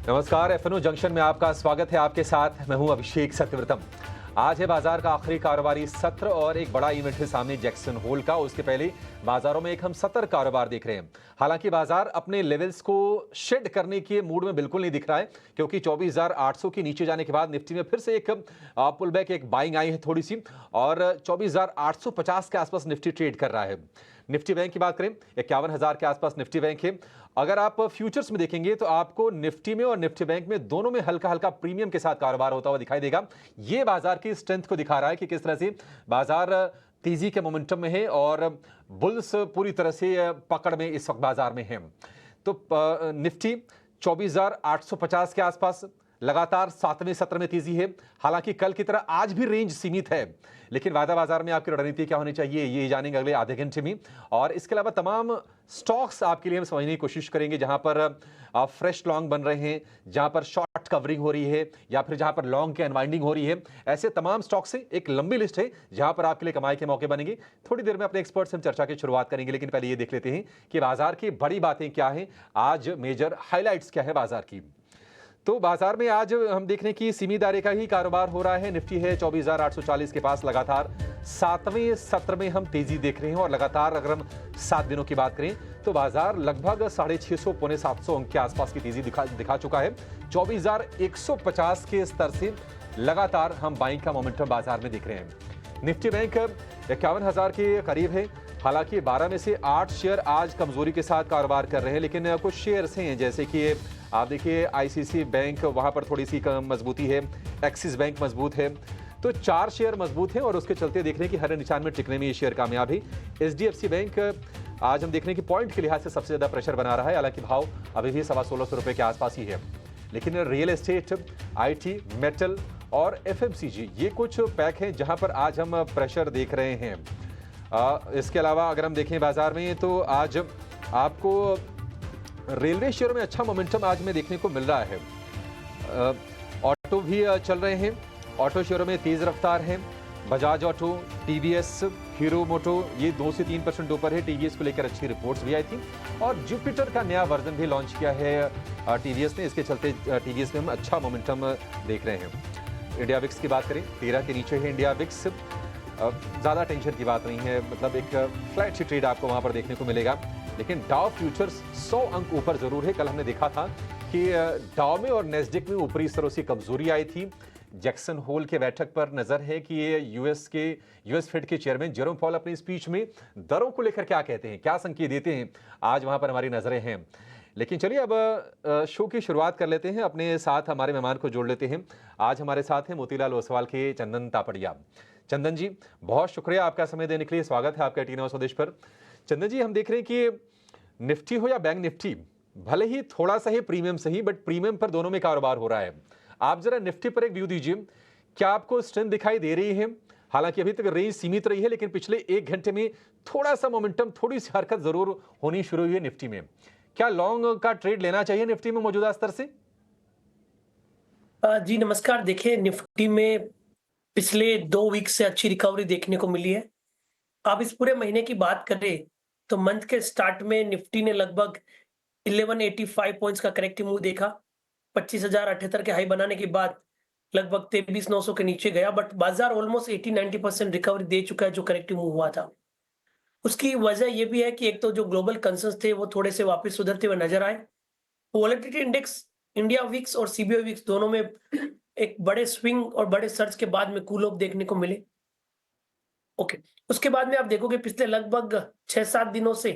नमस्कार, F&O junction में आपका स्वागत है। आपके साथ मैं हूं अभिषेक सत्यव्रतम। आज है बाजार का आखिरी कारोबारी सत्र और एक बड़ा इवेंट है सामने जैक्सन होल का। उसके पहले बाजारों में एक हम सतर्क कारोबार देख रहे हैं। हालांकि बाजार अपने लेवल्स को शेड करने के मूड में बिल्कुल नहीं दिख रहा है, क्योंकि 24,800 के नीचे जाने के बाद निफ्टी में फिर से एक पुल बैक, एक बाइंग आई है थोड़ी सी, और 24,850 के आसपास निफ्टी ट्रेड कर रहा है। निफ्टी बैंक की बात करें, 51,000 के आसपास निफ्टी बैंक है। अगर आप फ्यूचर्स में देखेंगे तो आपको निफ्टी में और निफ्टी बैंक में दोनों में हल्का हल्का प्रीमियम के साथ कारोबार होता हुआ दिखाई देगा। यह बाजार की स्ट्रेंथ को दिखा रहा है कि किस तरह से बाजार तेजी के मोमेंटम में है और बुल्स पूरी तरह से पकड़ में इस वक्त बाजार में है। तो निफ्टी 24,850 के आसपास लगातार 7वें सत्र में तेजी है। हालांकि कल की तरह आज भी रेंज सीमित है, लेकिन वायदा बाजार में आपकी रणनीति क्या होनी चाहिए ये जानेंगे अगले आधे घंटे में। और इसके अलावा तमाम स्टॉक्स आपके लिए हम समझने की कोशिश करेंगे, जहां पर फ्रेश लॉन्ग बन रहे हैं, जहां पर शॉर्ट कवरिंग हो रही है, या फिर जहां पर लॉन्ग की अनवाइंडिंग हो रही है। ऐसे तमाम स्टॉक्स से एक लंबी लिस्ट है जहां पर आपके लिए कमाई के मौके बनेंगे। थोड़ी देर में अपने एक्सपर्ट से हम चर्चा की शुरुआत करेंगे, लेकिन पहले ये देख लेते हैं कि बाजार की बड़ी बातें क्या हैं, आज मेजर हाईलाइट्स क्या है बाजार की। तो बाजार में आज हम देख रहे हैं कि सीमी दायरे का ही कारोबार हो रहा है। निफ्टी है 24,840 के पास, लगातार 7वें सत्र में हम तेजी देख रहे हैं। और लगातार अगर हम 7 दिनों की बात करें तो बाजार लगभग 650 पौने 700 अंक के आसपास की तेजी दिखा चुका है। 24,150 के स्तर से लगातार हम बाइंग का मोमेंटम बाजार में देख रहे हैं। निफ्टी बैंक 51,000 के करीब है। हालांकि 12 में से 8 शेयर आज कमजोरी के साथ कारोबार कर रहे हैं, लेकिन कुछ शेयर्स हैं जैसे कि आप देखिए आईसीसी बैंक, वहां पर थोड़ी सी कम मजबूती है। एक्सिस बैंक मजबूत है। तो 4 शेयर मजबूत हैं और उसके चलते देख रहे हैं कि हर निशान में टिकने में ये शेयर कामयाब है। एचडीएफसी बैंक आज हम देख रहे हैं कि पॉइंट के लिहाज से सबसे ज्यादा प्रेशर बना रहा है। हालांकि भाव अभी भी 1650 रुपए के आसपास ही है, लेकिन रियल एस्टेट, आईटी, मेटल और एफएमसीजी ये कुछ पैक हैं जहां पर आज हम प्रेशर देख रहे हैं। इसके अलावा अगर हम देखें बाजार में तो आज आपको रेलवे शेयर में अच्छा मोमेंटम आज में देखने को मिल रहा है। ऑटो भी चल रहे हैं, ऑटो शेयरों में तेज रफ्तार है। बजाज ऑटो, टीवीएस, हीरो मोटो ये 2 से 3% ऊपर है। टीवीएस को लेकर अच्छी रिपोर्ट्स भी आई थी और जुपिटर का नया वर्जन भी लॉन्च किया है टीवीएस ने। इसके चलते टीवीएस में हम अच्छा मोमेंटम देख रहे हैं। इंडिया विक्स की बात करें, 13 के नीचे है इंडिया विक्स। ज़्यादा टेंशन की बात नहीं है, मतलब एक फ्लैट सी ट्रेड आपको वहां पर देखने को मिलेगा। लेकिन डाउ फ्यूचर्स 100 अंक ऊपर जरूर है। कल हमने देखा था कि डाउ में और नेस्डेक में ऊपरी स्तरों से कमजोरी आई थी। जैक्सन होल के बैठक पर नजर है कि यूएस फेड के चेयरमैन जेरोम पॉल अपनी स्पीच में दरों को लेकर क्या कहते हैं, क्या संकेत देते हैं, आज वहां पर हमारी नजरें हैं। लेकिन चलिए अब शो की शुरुआत कर लेते हैं। अपने साथ हमारे मेहमान को जोड़ लेते हैं। आज हमारे साथ हैं मोतीलाल ओसवाल के चंदन तापड़िया। चंदन जी, बहुत शुक्रिया आपका समय देने के लिए। स्वागत है आपका टीवी स्वदेश पर। चंदन जी, हम देख रहे हैं कि निफ्टी हो या बैंक निफ्टी, भले ही थोड़ा सा ही प्रीमियम सही, बट प्रीमियम पर दोनों में कारोबार हो रहा है। आप जरा निफ्टी पर एक व्यू दीजिए, क्या आपको स्ट्रेंथ दिखाई दे रही है? हालांकि अभी तक रेंज सीमित रही है, लेकिन पिछले 1 घंटे में थोड़ा सा मोमेंटम, थोड़ी सी हरकत जरूर होनी शुरू हुई है निफ्टी में। क्या लॉन्ग का ट्रेड लेना चाहिए निफ्टी में मौजूदा स्तर से? जी नमस्कार। देखिए, निफ्टी में पिछले 2 वीक से अच्छी रिकवरी देखने को मिली है। आप इस पूरे महीने की बात करें तो मंथ के स्टार्ट में निफ्टी ने लगभग 1185 पॉइंट्स का करेक्टिव मूव देखा। 25,078 के हाई बनाने के बाद लगभग 23,900 के नीचे गया, बट बाजार ऑलमोस्ट 80-90% रिकवरी दे चुका है जो करेक्टिव मूव हुआ था। उसकी वजह ये भी है कि एक तो जो ग्लोबल कंसर्न्स थे वो थोड़े से वापस सुधरते हुए नजर आए। वोलेटिलिटी इंडेक्स, इंडिया विक्स और सीबीओ विक्स दोनों में एक बड़े स्विंग और बड़े सर्ज के बाद में कूल ऑफ देखने को मिले। ओके, उसके बाद में आप देखोगे पिछले लगभग 6-7 दिनों से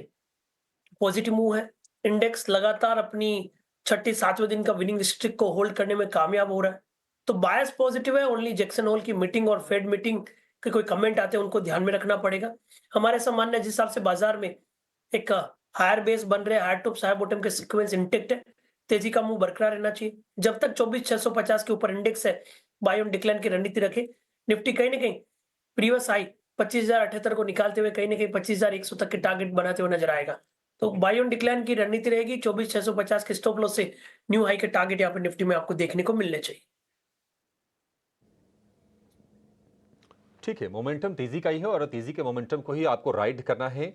पॉजिटिव मूव है। इंडेक्स लगातार अपनी छठे 7वें दिन का विनिंग स्ट्रिक को होल्ड करने में कामयाब हो रहा है। तो बायस पॉजिटिव है। ओनली जैक्सन होल की मीटिंग और फेड मीटिंग के कोई कमेंट आते हैं उनको ध्यान में रखना पड़ेगा। हमारे सामान्य जिस हिसाब से बाजार में एक हायर बेस बन रहे, हायर टॉप हायर बॉटम के सीक्वेंस इंटेक्ट है, तेजी का मुंह बरकरार रहना चाहिए। जब तक 24,650 के ऊपर इंडेक्स है, बाय ऑन डिक्लाइन की रणनीति रखे। निफ्टी कहीं ना कहीं प्रीवियस हाई 25,078 को निकालते हुए कहीं ना कहीं 25,100 तक के टारगेट बनाते हुए नजर आएगा। तो बाय ऑन डिक्लाइन की रणनीति रहेगी। 24,650 के स्टॉप लॉस से न्यू हाई के टारगेट यहाँ पर निफ्टी में आपको देखने को मिलने चाहिए। ठीक है, मोमेंटम तेजी का ही है और तेजी के मोमेंटम को ही आपको राइड करना है।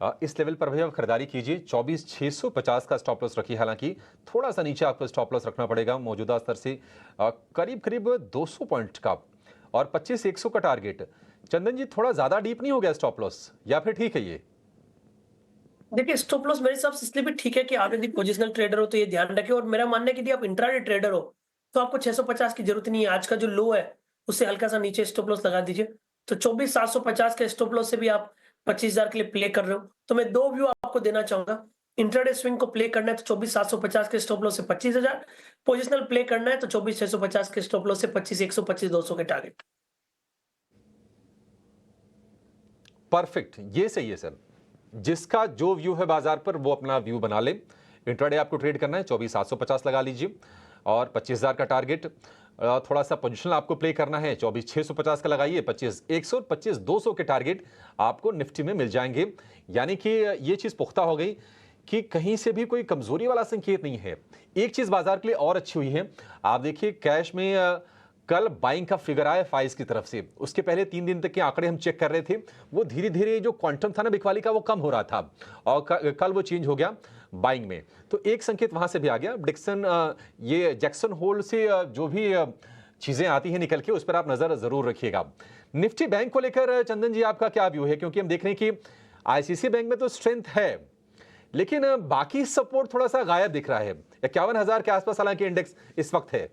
इस लेवल पर भी आप खरीदारी कीजिए। 24,650 का स्टॉप लॉस रखिए, हालांकि थोड़ा सा नीचे आपको स्टॉप लॉस रखना पड़ेगा मौजूदा स्तर से करीब करीब 200 पॉइंट का, और 25,100 का टारगेट। चंदन जी, थोड़ा ज्यादा डीप नहीं हो गया स्टॉप लॉस, या फिर ठीक है ये? देखिए, स्टॉप लॉस मेरे हिसाब से इसलिए भी ठीक है कि आप यदि पोजिशनल ट्रेडर हो तो ये ध्यान रखें, और मेरा मानना है कि यदि आप इंट्राडे ट्रेडर हो तो आपको 650 की जरूरत नहीं है। आज का जो लो है उससे हल्का सा नीचे स्टॉप लॉस लगा दीजिए। तो 24,750 के स्टॉप लॉस से भी आप 25,000 के लिए प्ले कर रहे हो। तो मैं दो व्यू आपको देना चाहूंगा। इंट्राडे स्विंग को प्ले करना है तो 24,750 के स्टॉप लॉस से 25,000, पोजिशनल प्ले करना है तो 24,650 के स्टॉप लॉस से 25,100, 25,200 के टारगेट। परफेक्ट, ये सही है सर। जिसका जो व्यू है बाजार पर वो अपना व्यू बना ले। इंट्राडे आपको ट्रेड करना है, 24,750 लगा लीजिए और 25,000 का टारगेट। थोड़ा सा पोजिशनल आपको प्ले करना है, 24,650 का लगाइए, 25,100, 25,200 के टारगेट आपको निफ्टी में मिल जाएंगे। यानी कि ये चीज पुख्ता हो गई कि कहीं से भी कोई कमजोरी वाला संकेत नहीं है। एक चीज बाजार के लिए और अच्छी हुई है, आप देखिए कैश में कल बाइंग का फिगर आया फाइज की तरफ से। उसके पहले 3 दिन तक के आंकड़े हम चेक कर रहे थे, वो धीरे धीरे जो क्वांटम था ना बिकवाली का, वो कम हो रहा था, और कल वो चेंज हो गया बाइंग में। तो एक संकेत वहां से भी आ गया। ये जैक्सन होल से जो भी चीजें आती हैं निकल के, उस पर आप नजर जरूर रखिएगा। निफ्टी बैंक को लेकर चंदन जी आपका क्या व्यू है? क्योंकि हम देख रहे हैं कि आईसीसी बैंक में तो स्ट्रेंथ है, लेकिन बाकी सपोर्ट थोड़ा सा गायब दिख रहा है। 51,000 के आसपास हालांकि इंडेक्स इस वक्त है।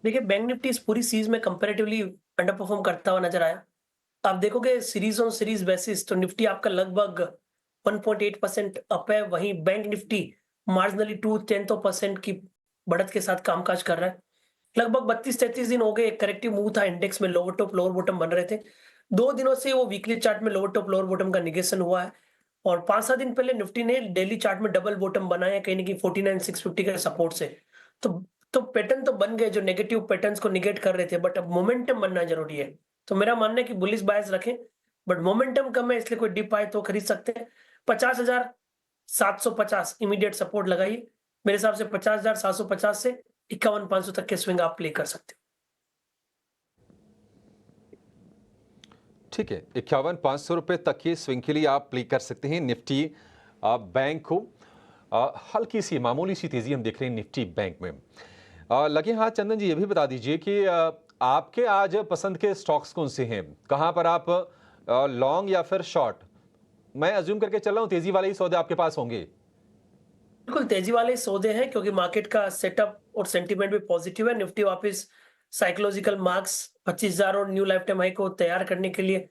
देखिए, बैंक निफ्टी इस पूरी सीरीज में कंपैरेटिवली अंडर परफॉर्म करता हुआ नजर आया। आप देखोगे सीरीज ऑन सीरीज बेसिस तो निफ्टी आपका लगभग 1.8% अप है, वहीं बैंक निफ्टी मार्जिनली 2/10% की बढ़त के साथ कामकाज कर रहा है। लगभग 32-33 दिन हो गए, एक करेक्टिव मूव था, इंडेक्स में लोअर टॉप लोअर बॉटम बन रहे थे। 2 दिनों से वो वीकली चार्ट में लोअर टॉप लोअर बॉटम का निगेशन हुआ है, और 5-7 दिन पहले निफ्टी ने डेली चार्ट में डबल बॉटम बनाया है, कहीं ना कहीं 49,650 के सपोर्ट से। तो तो पैटर्न तो बन गए जो नेगेटिव पैटर्न्स को निगेट कर रहे थे, बट अब मोमेंटम बनना जरूरी है। तो मेरा मानना है कि बुलिश बायस रखें, बट मोमेंटम कम है, इसलिए कोई डिप आए तो खरीद सकते हैं। 50,750 इमीडिएट सपोर्ट लगाइए। मेरे हिसाब से 50,750 से 51,500 तक के स्विंग आप प्ले कर सकते हो। ठीक है, 51,500 रुपए तक के स्विंग के लिए आप प्ले कर सकते हैं निफ्टी बैंक को। हल्की सी मामूली सी तेजी हम देख रहे हैं निफ्टी बैंक में। लगे हाथ चंदन जी, ये भी बता दीजिए कि आपके आज पसंद के स्टॉक्स कौन से हैं? कहां पर आप लॉन्ग या फिर शॉर्ट? मैं अज्यूम करके चल रहा हूं तेजी वाले ही सौदे आपके पास होंगे। बिल्कुल तेजी वाले सौदे हैं, क्योंकि मार्केट का सेटअप और सेंटीमेंट भी पॉजिटिव है। निफ्टी वापस साइकोलॉजिकल मार्क्स 25,000 और न्यू लाइफ टाइम हाई को तैयार करने के लिए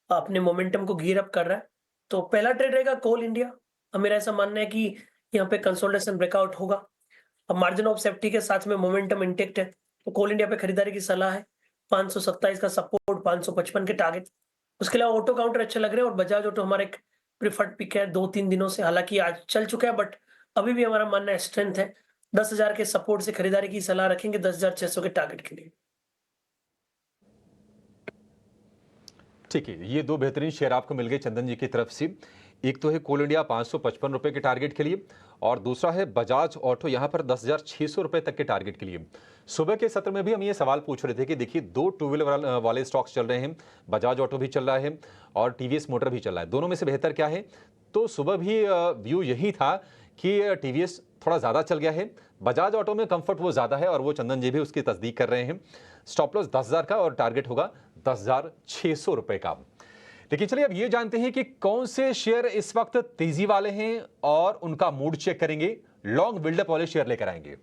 अपने मोमेंटम को गियर अप कर रहा है। तो पहला ट्रेड रहेगा कोल इंडिया। अब मेरा ऐसा मानना है कि यहाँ पे कंसोलिडेशन ब्रेकआउट होगा। अब मार्जिन ऑफ सेफ्टी के साथ में मोमेंटम इंटेक्ट है, तो कोल इंडिया पे खरीदारी की सलाह है। 527 का सपोर्ट, 555 के टारगेट। उसके अलावा ऑटो काउंटर अच्छे लग रहे हैं, और बजाज ऑटो हमारा एक प्रिफर्ड पिक है 2-3 दिनों से, हालांकि आज चल चुका है, बट अभी भी हमारा मानना है स्ट्रेंथ है। 10,000 के सपोर्ट से खरीदारी की सलाह रखेंगे, 10,600 के टारगेट के लिए। ठीक है, ये दो बेहतरीन शेयर आपको मिल गए चंदन जी की तरफ से। एक तो है कोल इंडिया 555 रुपए के टारगेट के लिए, और दूसरा है बजाज ऑटो यहाँ पर 10,600 रुपए तक के टारगेट के लिए। सुबह के सत्र में भी हम ये सवाल पूछ रहे थे कि देखिए, दो टू व्हीलर वाले स्टॉक्स चल रहे हैं, बजाज ऑटो भी चल रहा है और टीवीएस मोटर भी चल रहा है, दोनों में से बेहतर क्या है? तो सुबह भी व्यू यही था कि टीवीएस थोड़ा ज़्यादा चल गया है, बजाज ऑटो में कंफर्ट वो ज़्यादा है, और वो चंदन जी भी उसकी तस्दीक कर रहे हैं। स्टॉप लॉस 10,000 का और टारगेट होगा 10,600 रुपए का। लेकिन चलिए अब ये जानते हैं कि कौन से शेयर इस वक्त तेजी वाले हैं और उनका मूड चेक करेंगे। लॉन्ग बिल्डअप वाले शेयर लेकर आएंगे।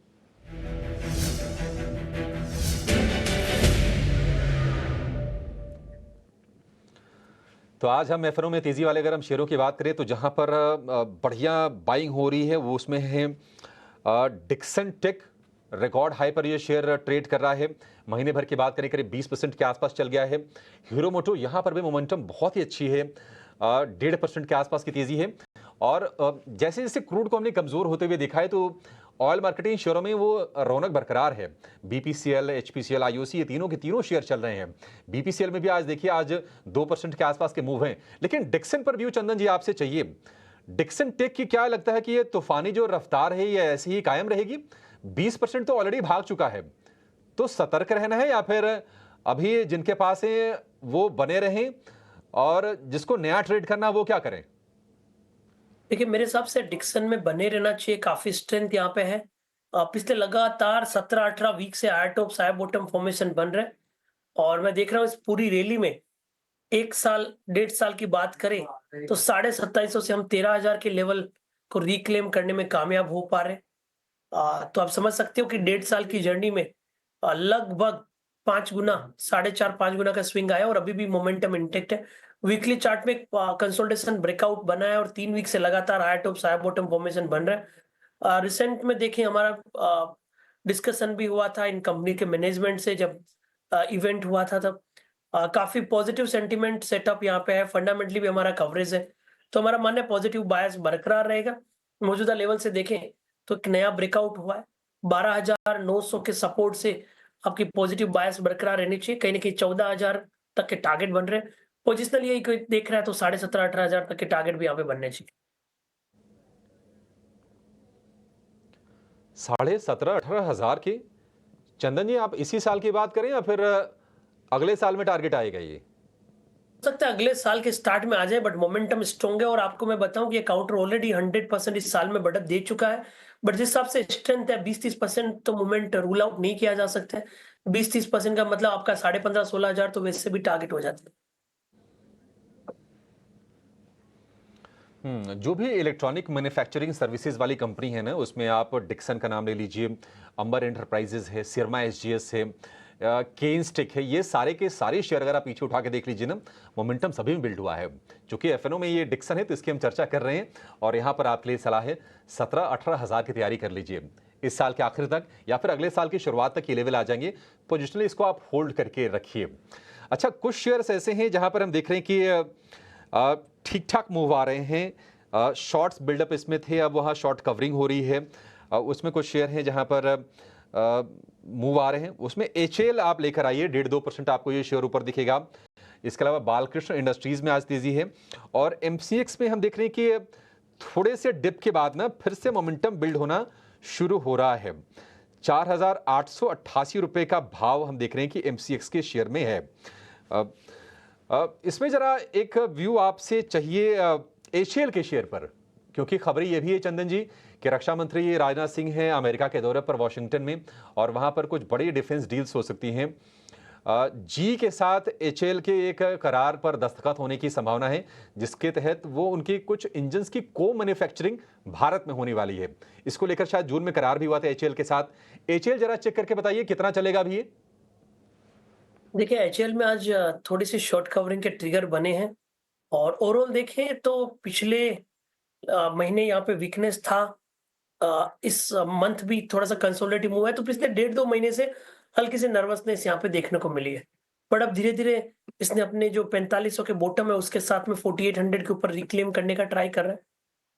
तो आज हम एफएनओ में तेजी वाले अगर हम शेयरों की बात करें तो जहां पर बढ़िया बाइंग हो रही है वो उसमें है डिक्सन टेक। रिकॉर्ड हाई पर यह शेयर ट्रेड कर रहा है। महीने भर की बात करें करीब 20% के आसपास चल गया है। हीरो मोटो यहां पर भी मोमेंटम बहुत ही अच्छी है, 1.5% के आसपास की तेजी है। और जैसे जैसे क्रूड को हमने कमजोर होते हुए देखा है तो ऑयल मार्केटिंग शेयरों में वो रौनक बरकरार है। बीपीसीएल, एचपीसीएल, आईओसी, ये तीनों के तीनों शेयर चल रहे हैं। बीपीसीएल में भी आज देखिए आज 2% के आसपास के मूव हैं। लेकिन डिक्सन पर व्यू चंदन जी आपसे चाहिए। डिक्सन टेक की क्या लगता है कि ये तूफानी जो रफ्तार है ये ऐसी ही कायम रहेगी? 20% तो ऑलरेडी भाग चुका है, तो सतर्क रहना है या फिर अभी जिनके पास है वो बने रहें और जिसको नया ट्रेड करना वो क्या करें? देखिए, मेरे हिसाब से डिक्सन में बने रहना चाहिए, काफ़ी स्ट्रेंथ यहाँ पे है। पिछले लगातार 17-18 वीक से high top, high bottom formation बन रहा है और मैं देख रहा हूँ इस पूरी रैली में 1 साल, 1.5 साल की बात करें, तो 2750 से हम 13,000 के लेवल को रिक्लेम करने में कामयाब हो पा रहे हैं। तो आप समझ सकते हो कि 1.5 साल की जर्नी में लगभग 5 गुना, साढ़े 4-5 गुना का स्विंग आया और अभी भी मोमेंटम इंटैक्ट है। वीकली चार्ट में कंसोलिडेशन ब्रेकआउट बना है और 3 वीक से लगातार high top high bottom formation बन रहा है। रिसेंट में देखें, हमारा डिस्कशन भी हुआ था इन कंपनी के मैनेजमेंट से, जब इवेंट हुआ था तब काफ़ी पॉजिटिव सेंटिमेंट सेटअप यहाँ पे है, फंडामेंटली भी हमारा कवरेज है। तो हमारा मानना है पॉजिटिव बायस बरकरार रहेगा। मौजूदा लेवल से देखें तो एक नया ब्रेकआउट हुआ है। 12,900 के सपोर्ट से आपकी पॉजिटिव बायस बरकरार रहनी चाहिए। कहीं न कहीं 14,000 तक के टारगेट बन रहे हैं। पोजिशनल यही कोई देख रहा है तो 17,500-18,000 तक के टारगेट भी यहाँ पे बनने चाहिए। 17,500-18,000 की? चंदन जी, आप इसी साल की बात करें या फिर अगले साल में टारगेट आएगा ये? हो सकता है अगले साल के स्टार्ट में आ जाए, बट मोमेंटम स्ट्रांग है और आपको मैं बताऊं कि ये काउंटर ऑलरेडी 100% इस साल में बढ़त दे चुका है। बट जिस हिसाब से स्ट्रेंथ है, 20-30% तो मूवमेंट रूल आउट नहीं किया जा सकता है। 20-30% का मतलब आपका 15,500-16,000 तो वैसे भी टारगेट हो जाता है। जो भी इलेक्ट्रॉनिक मैन्युफैक्चरिंग सर्विसेज वाली कंपनी है ना, उसमें आप डिक्सन का नाम ले लीजिए, अंबर एंटरप्राइजेज है, सिरमा एसजीएस है, केनस्टिक है, ये सारे के सारे शेयर अगर आप पीछे उठा के देख लीजिए ना, मोमेंटम सभी में बिल्ड हुआ है। चूंकि एफएनओ में ये डिक्सन है तो इसकी हम चर्चा कर रहे हैं और यहाँ पर आपके लिए सलाह है 17-18 हज़ार की तैयारी कर लीजिए इस साल के आखिर तक या फिर अगले साल की शुरुआत तक ये लेवल आ जाएंगे। पोजिशनली इसको आप होल्ड करके रखिए। अच्छा, कुछ शेयर्स ऐसे हैं जहां पर हम देख रहे हैं कि ठीक ठाक मूव आ रहे हैं। शॉर्ट्स बिल्डअप इसमें थे, अब वहाँ शॉर्ट कवरिंग हो रही है। उसमें कुछ शेयर हैं जहां पर मूव आ रहे हैं। उसमें एचएल आप लेकर आइए, 1.5-2% आपको ये शेयर ऊपर दिखेगा। इसके अलावा बालकृष्ण इंडस्ट्रीज में आज तेजी है और एमसीएक्स में हम देख रहे हैं कि थोड़े से डिप के बाद ना फिर से मोमेंटम बिल्ड होना शुरू हो रहा है। 4,888 रुपए का भाव हम देख रहे हैं कि एमसीएक्स के शेयर में है। इसमें जरा एक व्यू आपसे चाहिए एचएल के शेयर पर, क्योंकि खबरें ये भी है चंदन जी कि रक्षा मंत्री राजनाथ सिंह हैं अमेरिका के दौरे पर वॉशिंगटन में और वहां पर कुछ बड़ी डिफेंस डील्स हो सकती हैं। जी के साथ एचएल के एक करार पर दस्तखत होने की संभावना है जिसके तहत वो उनकी कुछ इंजन्स की को मैन्युफैक्चरिंग भारत में होने वाली है। इसको लेकर शायद जून में करार भी हुआ था एचएल के साथ। एचएल जरा चेक करके बताइए कितना चलेगा अभी ये? देखिए, एचएल में आज थोड़ी सी शॉर्ट कवरिंग के ट्रिगर बने हैं और ओवरऑल देखें तो पिछले महीने यहाँ पे वीकनेस था। इस मंथ भी थोड़ा-सा कंसोलिडेटिव मूव है, तो पिछले 1.5-2 महीने से हल्की सी नर्वसनेस यहाँ पे देखने को मिली है। बट अब धीरे-धीरे इसने अपने जो 4500 के बॉटम है, उसके साथ में 4800 के ऊपर रिक्लेम करने का ट्राई कर रहा है।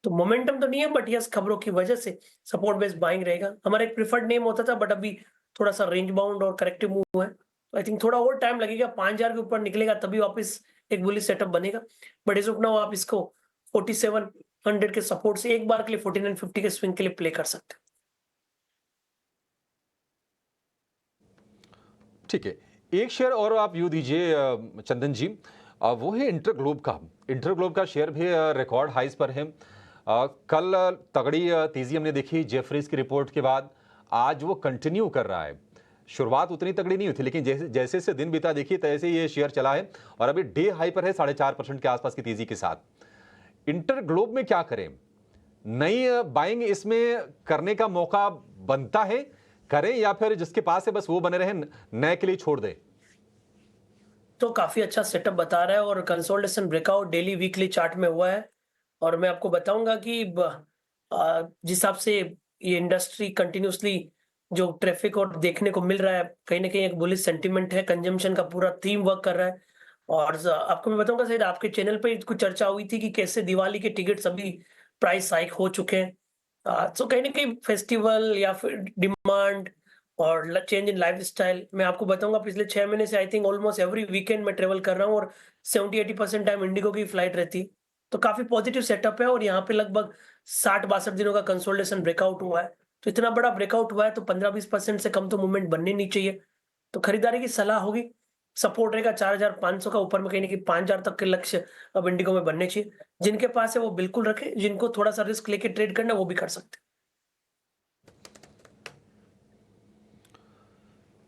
तो मोमेंटम तो नहीं है, बट यस, खबरों की वजह से सपोर्ट बेस्ड बाइंग रहेगा। हमारा एक प्रेफर्ड नेम होता था, बट अभी थोड़ा-सा रेंज बाउंड और करेक्टिव मूव है। तो आई थिंक थोड़ा और टाइम लगेगा, 5000 के ऊपर निकलेगा तभी वापस एक बुलिश सेटअप बनेगा। बट एज़ ऑफ नाउ आप इसको 4700 के सपोर्ट से एक बार के लिए 4950 के स्विंग के लिए प्ले कर सकते हैं। ठीक है, एक शेयर और आप व्यू दीजिए चंदन जी। वो है इंटरग्लोब का। इंटरग्लोब का शेयर भी रिकॉर्ड हाइस पर है। कल तगड़ी तेजी हमने देखी जेफरीज की रिपोर्ट के बाद, आज वो कंटिन्यू कर रहा है। शुरुआत उतनी तगड़ी नहीं हुई थी लेकिन जैसे जैसे से दिन बीता देखिए तैसे ये शेयर चला है और अभी डे हाई पर है 4.5% के आसपास की तेजी के साथ। इंटरग्लोब में क्या करें? नई बाइंग इसमें करने का मौका बनता है, करें या फिर जिसके पास है बस वो बने रहे, नए के लिए छोड़ दे? तो काफी अच्छा सेटअप बता रहा है और consolidation breakout daily weekly chart में हुआ है और मैं आपको बताऊंगा कि जिस हिसाब से ये इंडस्ट्री कंटिन्यूसली जो ट्रैफिक और देखने को मिल रहा है, कहीं ना कहीं एक बुलिश सेंटीमेंट है, कंजम्पशन का पूरा थीम वर्क कर रहा है। और आपको मैं बताऊंगा, शायद आपके चैनल पे कुछ चर्चा हुई थी कि कैसे दिवाली के टिकट अभी प्राइस हाइक हो चुके हैं। तो कहीं ना कहीं फेस्टिवल या फिर डिमांड और चेंज इन लाइफस्टाइल, मैं आपको बताऊंगा पिछले 6 महीने से I think almost every weekend मैं ट्रेवल कर रहा हूँ और 70-80% टाइम इंडिगो की फ्लाइट रहती है। तो काफी पॉजिटिव सेटअप है और यहाँ पे लगभग 60-62 दिनों का कंसोलिडेशन ब्रेकआउट हुआ है। तो इतना बड़ा ब्रेकआउट हुआ है तो 15-20% से कम तो मूवमेंट बनने नहीं चाहिए। तो खरीदारी की सलाह होगी सपोर्ट रहेगा 4,500 का, ऊपर में कहीं ना कहीं 5,000 तक के लक्ष्य अब इंडिगो में बनने चाहिए। जिनके पास है वो बिल्कुल रखे, जिनको थोड़ा सा रिस्क लेके ट्रेड करना है वो भी कर सकते हैं।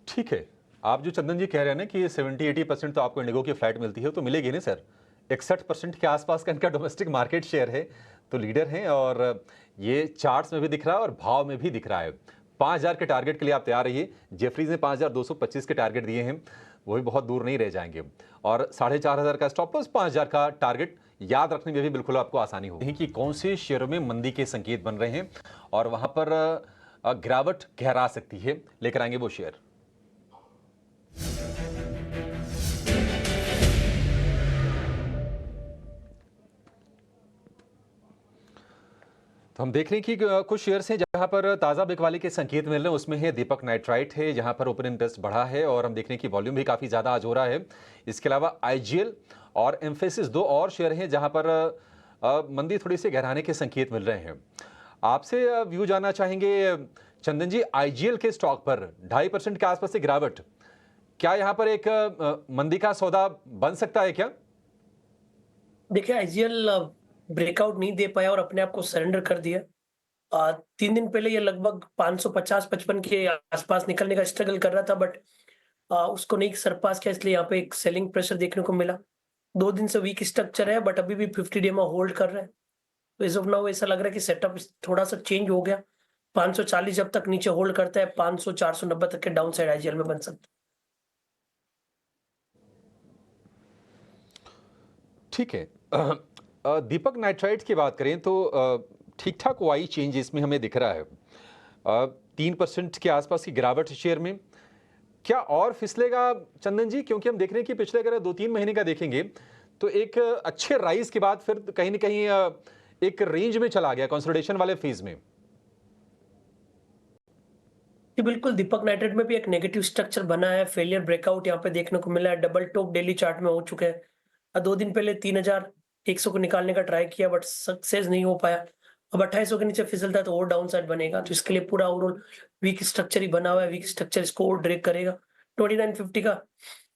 ठीक है। आप जो चंदन जी कह रहे हैं ना कि 70-80% तो आपको इंडिगो की फ्लाइट मिलती है, तो मिलेगी नहीं सर। 61% के आसपास का इनका डोमेस्टिक मार्केट शेयर है, तो लीडर हैं, और ये चार्ट्स में भी दिख रहा है और भाव में भी दिख रहा है। 5,000 के टारगेट के लिए आप तैयार रहिए। जेफरीज ने 5,225 के टारगेट दिए हैं, वो भी बहुत दूर नहीं रह जाएंगे। और 4,500 का स्टॉप लॉस, 5,000 का टारगेट याद रखने में भी बिल्कुल आपको आसानी होगी कि कौन से शेयरों में मंदी के संकेत बन रहे हैं और वहां पर गिरावट गहरा सकती है। लेकर आएंगे वो शेयर। तो हम देख रहे हैं कि कुछ शेयर्स हैं जहां पर ताज़ा बिकवाली के संकेत मिल रहे हैं। उसमें है दीपक नाइट्राइट है, जहां पर ओपन इंटरेस्ट बढ़ा है और हम देख रहे हैं कि वॉल्यूम भी काफ़ी ज़्यादा आज हो रहा है। इसके अलावा आईजीएल और एम्फेसिस, दो और शेयर हैं जहां पर मंदी थोड़ी सी गहराने के संकेत मिल रहे हैं। आपसे व्यू जानना चाहेंगे चंदन जी, आईजीएल के स्टॉक पर 2.5% के आसपास से गिरावट, क्या यहाँ पर एक मंदी का सौदा बन सकता है क्या? देखिए, आईजीएल ब्रेकआउट नहीं दे पाया और अपने आप को सरेंडर कर दिया। 3 दिन पहले ये लगभग 550-55 के आसपास निकलने का स्ट्रगल कर रहा था, बट उसको नहीं सरपास किया, इसलिए यहाँ पे एक सेलिंग प्रेशर देखने को मिला। 2 दिन से वीक स्ट्रक्चर है, बट अभी भी 50 डे में होल्ड कर रहा है। तो एज ऑफ नाउ ऐसा लग रहा है कि सेटअप थोड़ा सा चेंज हो गया। 540 जब तक नीचे होल्ड करता है, 500-490 तक के डाउन साइड आईजीएल में बन सकता है। ठीक है। दीपक नाइट्राइट की बात करें तो ठीक ठाक वाई चेंज इसमें हमें दिख रहा है। 3% के आसपास की गिरावट शेयर में, क्या और फिसलेगा चंदन जी? क्योंकि हम देख रहे हैं कि पिछले अगर 2-3 महीने का देखेंगे तो एक अच्छे राइज के बाद फिर कहीं ना कहीं एक रेंज में चला गया, कंसोलिडेशन वाले फेज में। जी बिल्कुल, दीपक नाइट्रेट में भी एक नेगेटिव स्ट्रक्चर बना है। फेलियर ब्रेकआउट यहाँ पे देखने को मिला है। डबल टॉप डेली चार्ट में हो चुके हैं। 2 दिन पहले 3,100 को निकालने का ट्राई किया, बट सक्सेस नहीं हो पाया। अब 2800 के नीचे फिसलता है तो और डाउन साइड बनेगा, तो इसके लिए पूरा ओवरऑल वीक स्ट्रक्चर ही बना हुआ है। वीक स्ट्रक्चर इसको और ड्रैग करेगा। 2950 का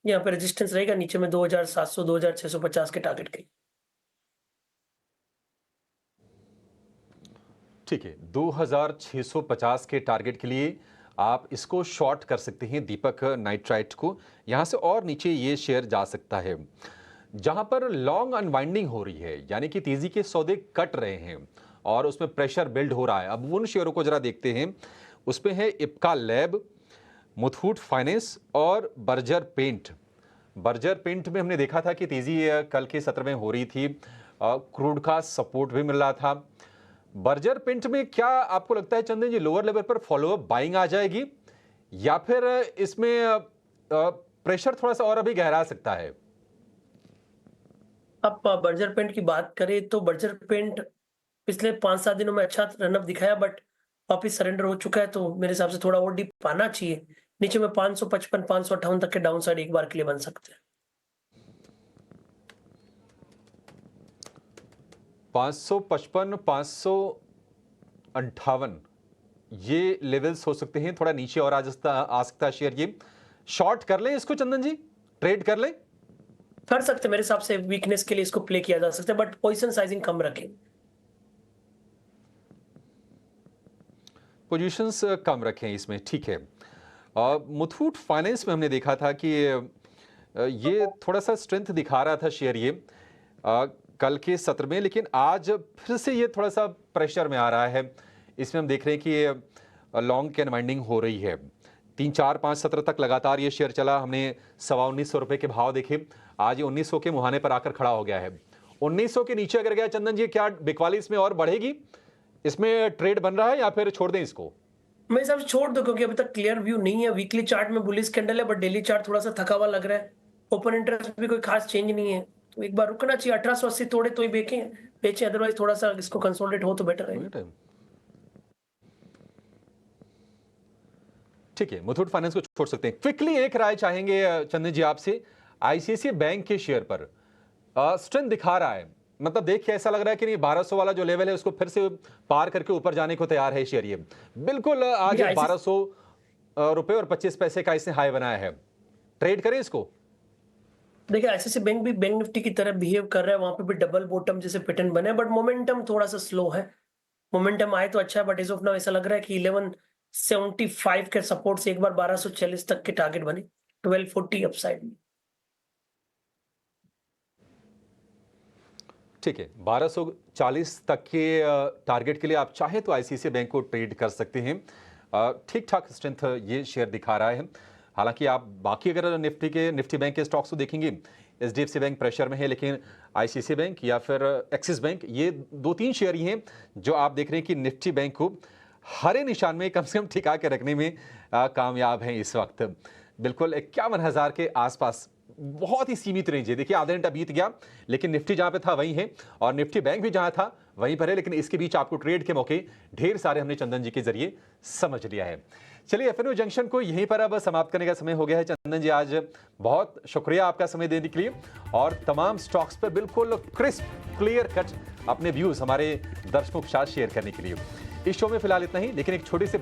यहाँ पे रेजिस्टेंस रहेगा, नीचे में 2,700 2,650 के टारगेट के। ठीक है, 2,650 के टारगेट के लिए आप इसको शॉर्ट कर सकते हैं, दीपक नाइट्राइट को। यहां से और नीचे ये शेयर जा सकता है। जहां पर लॉन्ग अनवाइंडिंग हो रही है, यानी कि तेजी के सौदे कट रहे हैं और उसमें प्रेशर बिल्ड हो रहा है, अब उन शेयरों को जरा देखते हैं। उसमें है इप्का लैब, मुथूट फाइनेंस और बर्जर पेंट। बर्जर पेंट में हमने देखा था कि तेजी कल के सत्र में हो रही थी, क्रूड का सपोर्ट भी मिल रहा था। बर्जर पेंट में क्या आपको लगता है चंदन जी, लोअर लेवल पर फॉलोअप बाइंग आ जाएगी या फिर इसमें प्रेशर थोड़ा सा और अभी गहरा सकता है? अब बर्जर पेंट की बात करें तो बर्जर पेंट पिछले 5-7 दिनों में अच्छा रनअप दिखाया, बट वापिस सरेंडर हो चुका है, तो मेरे हिसाब से थोड़ा और डीप आना चाहिए। नीचे में 555 558 तक के डाउन साइड एक बार के लिए बन सकते हैं। 555 558 ये लेवल्स हो सकते हैं। थोड़ा नीचे और आ सकता है शेयर। ये शॉर्ट कर लें इसको चंदन जी, ट्रेड कर लें? कर सकते हैं, मेरे हिसाब से वीकनेस के लिए इसको प्ले किया जा सकता है, बट पोजीशन साइजिंग कम रखें। पोजीशंस कम रखें इसमें, ठीक है। मुथूट फाइनेंस में हमने देखा था कि ये थोड़ा सा स्ट्रेंथ दिखा रहा था शेयर ये कल के सत्र में, लेकिन आज फिर से ये थोड़ा सा प्रेशर में आ रहा है। इसमें हम देख रहे हैं कि लॉन्ग की अनवाइंडिंग हो रही है। 3-4-5 सत्र तक लगातार ये शेयर चला, हमने 19.25 रुपए के भाव देखे। आज ये 1900 के मुहाने पर आकर खड़ा हो गया है। 1900 के नीचे अगर गया चंदन जी, क्या बिकवाली इसमें और बढ़ेगी? इसमें ट्रेड बन रहा है या फिर छोड़ दें इसको? मेरे हिसाब से छोड़ दो, क्योंकि अभी तक क्लियर व्यू नहीं है। वीकली चार्ट में बुलिश कैंडल है, बट डेली चार्ट थोड़ा सा थका हुआ लग रहा है। ओपन इंटरेस्ट भी कोई खास चेंज नहीं है, तो एक बार रुकना चाहिए। 1880 तोड़े तो ही बेचें, अदरवाइज थोड़ा सा इसको कंसोलिडेट हो तो बेटर है। ठीक है, मुथूट फाइनेंस को छोड़ सकते हैं। क्विकली एक राय चाहेंगे चंदन जी आपसे, आईसीआईसीआई बैंक के शेयर पर स्ट्रेंथ दिखा रहा है, मतलब देख के ऐसा लग रहा है कि नहीं 1200 वाला जो लेवल है उसको फिर से पार करके ऊपर जाने को तैयार है शेयर। ये बिल्कुल आज 1200 रुपए और 25 पैसे का इसने हाई बनाया है। ट्रेड करें इसको? देखिए आईसीआईसी बैंक भी बैंक निफ्टी की तरह बिहेव कर रहा है, वहां पे भी डबल बॉटम जैसे पैटर्न बने हैं, बट मोमेंटम थोड़ा सा स्लो है। मोमेंटम आए तो अच्छा है, बट एज ऑफ नाउ ऐसा लग रहा है कि 1175 के सपोर्ट से एक बार 1240 तक के टारगेट बने, 1240 अपसाइड में। ठीक है, 1240 तक के टारगेट के लिए आप चाहे तो आईसीआईसीआई बैंक को ट्रेड कर सकते हैं। ठीक ठाक स्ट्रेंथ ये शेयर दिखा रहा है। हालांकि आप बाकी अगर निफ्टी बैंक के स्टॉक्स को देखेंगे, एचडीएफसी बैंक प्रेशर में है, लेकिन आईसीआईसीआई बैंक या फिर एक्सिस बैंक, ये 2-3 शेयर ही हैं जो आप देख रहे हैं कि निफ्टी बैंक को हरे निशान में कम से कम टिका के रखने में कामयाब हैं इस वक्त। बिल्कुल 51,000 के आसपास बहुत ही सीमित रेंज है। देखिए आधा घंटा बीत गया, लेकिन निफ्टी जहां पे था वहीं है और निफ्टी बैंक भी जहां था वहीं पर है, लेकिन इसके बीच आपको ट्रेड के मौके ढेर सारे हमने चंदन जी के जरिए समझ लिया है। चलिए एफएनओ जंक्शन को यहीं पर अब समाप्त करने का समय हो गया है। चंदन जी, आज बहुत शुक्रिया आपका समय देने के लिए और तमाम स्टॉक्स पर बिल्कुल क्रिस्प क्लियर कट अपने व्यूज हमारे दर्शकों के साथ शेयर करने के लिए। इस शो में फिलहाल इतना ही, लेकिन एक छोटी सी